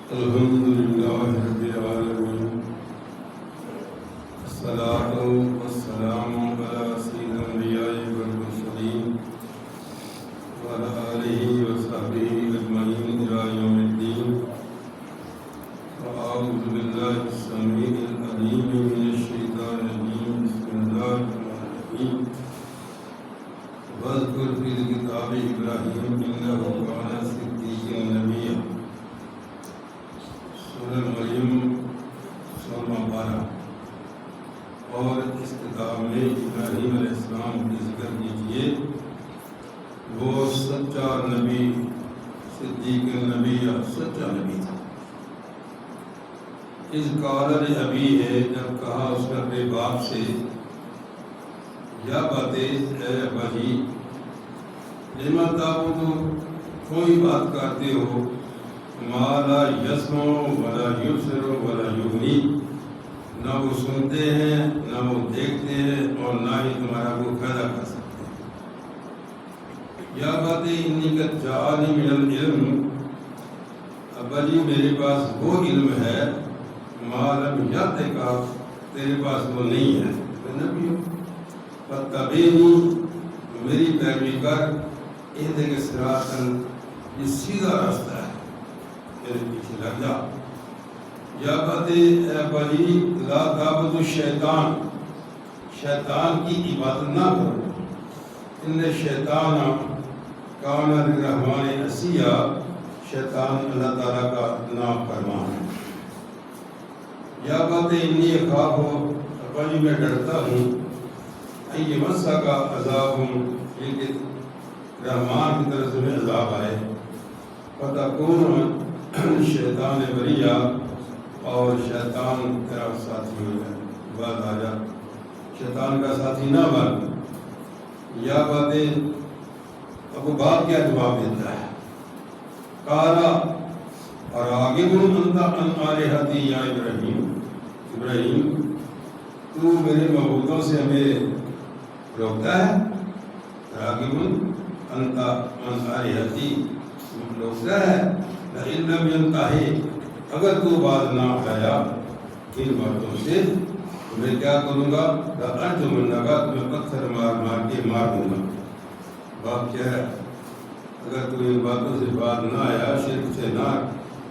الحمد لله رب العالمين الصلاة والسلام على سيد الأنبياء والمرسلين وعلى آله وصحبه أجمعين إلى يوم الدين. أعوذ بالله السميع العليم من الشيطان الرجيم. بسم الله الرحمن الرحيم. واذكر في الكتاب إبراهيم إنه كان صديقا نبيا. سورہ مریم 16 اور اس کتاب میں ابراہیم علیہ السلام کی ذکر کیجیے. وہ سچا نبی، صدیق نبی یا سچا نبی تھا. اس قال ابی ہے، جب کہا اس نے اپنے باپ سے، یا باتیں اے ابا جی، لما تعبدو، کوئی بات کرتے ہو، ما لا یسمع ولا یبصر ولا یغنی، نہ وہ سنتے ہیں نہ وہ دیکھتے ہیں اور نہ ہی تمہارا کو فائدہ کر سکتے ہیں. یا باتیں انی قد جاءنی من العلم، ابا جی میرے پاس وہ علم ہے، ما لم یأتک، تیرے پاس وہ نہیں ہے. میں نبی ہوں، فاتبعنی، میری پیروی کر، اہدک صراطا، یہ سیدھا راستہ ہے، میرے پیچھے لگ جا. یا باتیں اے ابا جی، لا تعبدوا الشیطان، شیطان کی عبادت نہ کرو. ان شیطان کان للرحمن عصیا، شیطان اللہ تعالیٰ کا نافرمان ہے. یا باتیں انی اخاف، ابا جی میں ڈرتا ہوں، ان یمسک عذاب، یہ کہ رحمان کی طرف سے میں عذاب آئے. فتکون شیطان بریہ، اور شیطان تیرا ساتھی ہو جائے، بات آ جا، شیطان کا ساتھی نہ بن. یا باتیں، اب وہ باپ کیا جواب دیتا ہے، قالا اراغب انت عن آلہتی یا ابراہیم، ابراہیم تو میرے معبودوں سے ہمیں روکتا ہے. راغب انت عن آلہتی، روکتا ہے. لئن لم ینتہی، اگر تو بات نہ ہٹایا ان باتوں سے تو میں کیا کروں گا، لأرجمنک، میں پتھر مار مار کے مار دوں گا. باپ کیا ہے، اگر تو ان باتوں سے بات نہ آیا، شرک سے نہ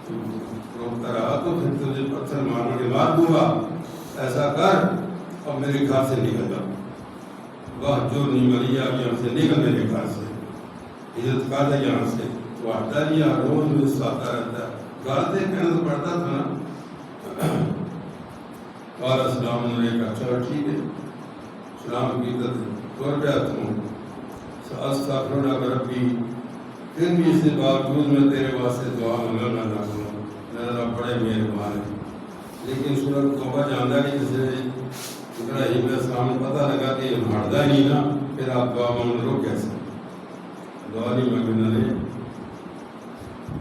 روکتا رہا تو پھر تجھے پتھر مار کے مار دوں گا. ایسا کر اور میرے گھر سے نکل جا. واہ جو نیمریا، یہاں سے نکل میرے گھر سے، عزت کر دے یہاں سے. تو آتا لیا، روز میں ساتا رہتا ہے، گالتے کہنا تو پڑتا تھا نا. قال السلام علیکم، چلو ٹھیک ہے، سلام کی طور پہ آتا ہوں. سأستغفر لک ربی، پھر بھی اس کے باوجود میں تیرے واسطے دعا مانگنا نہ کروں، میرا بڑے مہربان ہے. لیکن سورۃ توبہ جاندہ کہ جسے ابراہیم علیہ السلام کو پتہ لگا کہ یہ ہٹتا ہی نہیں نا، پھر آپ دعا مانگ لو کیسے، دعا نہیں مانگنا نہیں.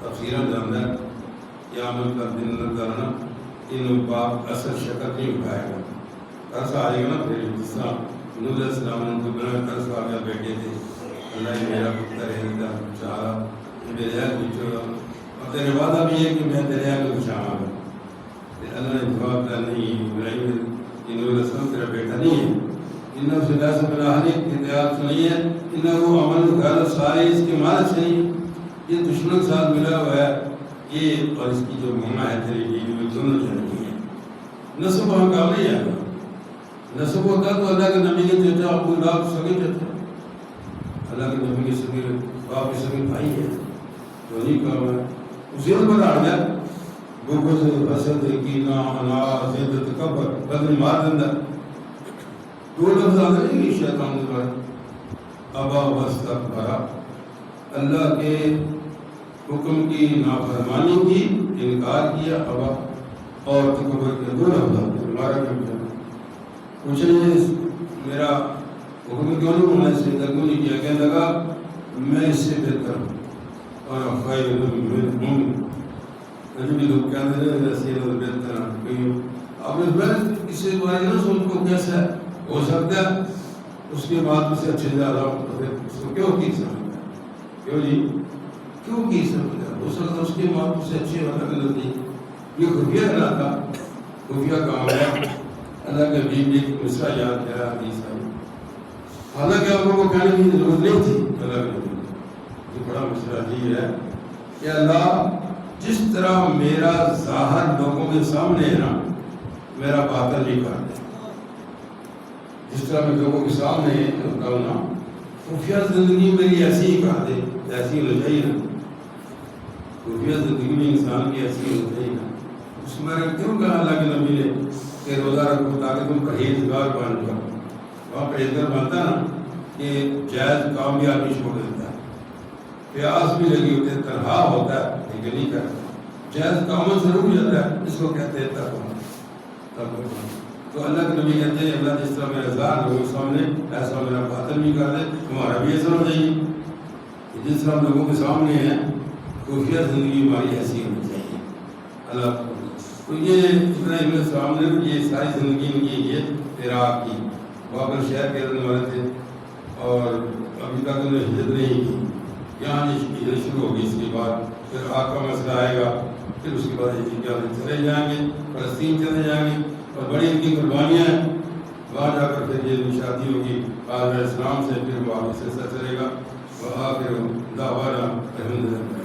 تفسیرہ جاندہ ہے قیامت کا دن نہ کرنا، ان باپ اثر شکل نہیں اٹھائے گا. قرض آئے گا نا، پھر جس طرح نوح علیہ السلام نے تو بنا قرض آ گیا، بیٹے تھے، اللہ ہی میرا پتر ہے، چاہا دریا کو چھوڑا، اور تیرے وعدہ بھی ہے کہ میں دریا کو بچاؤں گا. اللہ نے جواب دیا، نہیں ابراہیم، نوح علیہ السلام تیرا بیٹا نہیں ہے. انہوں سے اللہ سے بنا حلیق کی تیار سنی ہے، انہوں عمل غیر سارے اس کے مالک سے نہیں، یہ دشمن کے ساتھ ملا ہوا ہے. یہ اور اس کی جو ماما ہے تیری بیوی، وہ دونوں جنگی ہیں. نسب وہاں کام نہیں آئے گا. نسب ہوتا تو اللہ کے نبی کے چچا ابو لہب سگے چچا، اللہ کے نبی کے سگے باپ کے سگے بھائی ہے، تو نہیں کام ہے. اسی وقت بتا گیا بغض، حسد، کینہ، انار، زد، تکبر، بدن مار دندہ، دو لفظ آتے ہیں کہ شیطان نے کہا ابا واستکبر، اللہ کے حکم کی نافرمانی کی، انکار کیا، ابا اور تکبر کے دو لفظ آتے ہیں. ہمارا کیوں کیا پوچھیں، میرا حکم کیوں نہیں ہونا، اس سے تک نہیں کیا، کہنے لگا میں اس سے بہتر ہوں اور خیر منہ. بھی لوگ کہتے ہیں ایسے بہتر ہیں، اب میں کسی بارے نہ سن کو کیسا ہو سکتا ہے، اس کے بعد اسے اچھے جا رہا ہوں، تو پھر اس کو کیوں کی سمجھتا ہے، کیوں جی کیوں کی سمجھتا ہے، ہو سکتا ہے اس کے بعد اسے اچھے والا غلط نہیں. یہ خفیہ نہ تھا، خفیہ کام ہے. اللہ کے حبیب نے ایک مصرع یاد کیا حدیث ہے، حالانکہ آپ لوگوں کو کہنے کی ضرورت نہیں تھی. اللہ کے حبیب یہ بڑا مصرع عجیب ہے کہ اللہ جس طرح میرا ظاہر لوگوں کے سامنے ہے نا، میرا باطن نہیں کر دے. جس طرح میں لوگوں کے سامنے ہوتا ہوں نا، خفیہ زندگی میری ایسی ہی کر دے، ایسی ہو جائے نا. خفیہ زندگی میں انسان کی ایسی ہو جائے نا. اس میں کیوں کہا اللہ کے نبی نے کہ روزہ رکھو تاکہ تم پرہیزگار بن جاؤ. وہاں پرہیزگار بنتا نا کہ جائز کام بھی آدمی چھوڑ دیتا ہے، پیاس بھی لگی ہوتی ہے، تنہا ہوتا ہے لیکن نہیں کرتا. جائز کاموں سے رک جاتا ہے، اس کو کہتے ہیں تقویٰ. تو اللہ کے نبی کہتے ہیں اللہ جس طرح میرا ظاہر لوگوں کے سامنے ایسا میرا باطن بھی کر دے. تمہارا بھی ایسا ہو جائے کہ جس طرح لوگوں کے سامنے ہے خفیہ زندگی ہماری ایسی ہونی چاہیے. اللہ تو یہ ابراہیم علیہ السلام نے یہ ساری زندگی ان کی یہ عراق کی بابل شہر کے رہنے والے تھے اور ابھی تک انہوں نے ہجرت نہیں کی. یہاں ہجرت شروع ہوگی. اس کے بعد پھر آگ کا مسئلہ آئے گا، پھر اس کے بعد چلے جائیں گے، فلسطین چلے جائیں گے اور بڑی ان کی قربانیاں ہیں. وہاں جا کر پھر یہ شادی ہوگی آدم علیہ السلام سے، پھر وہ آگے سلسلہ چلے گا. وہاں پھر دعوانا الحمدللہ.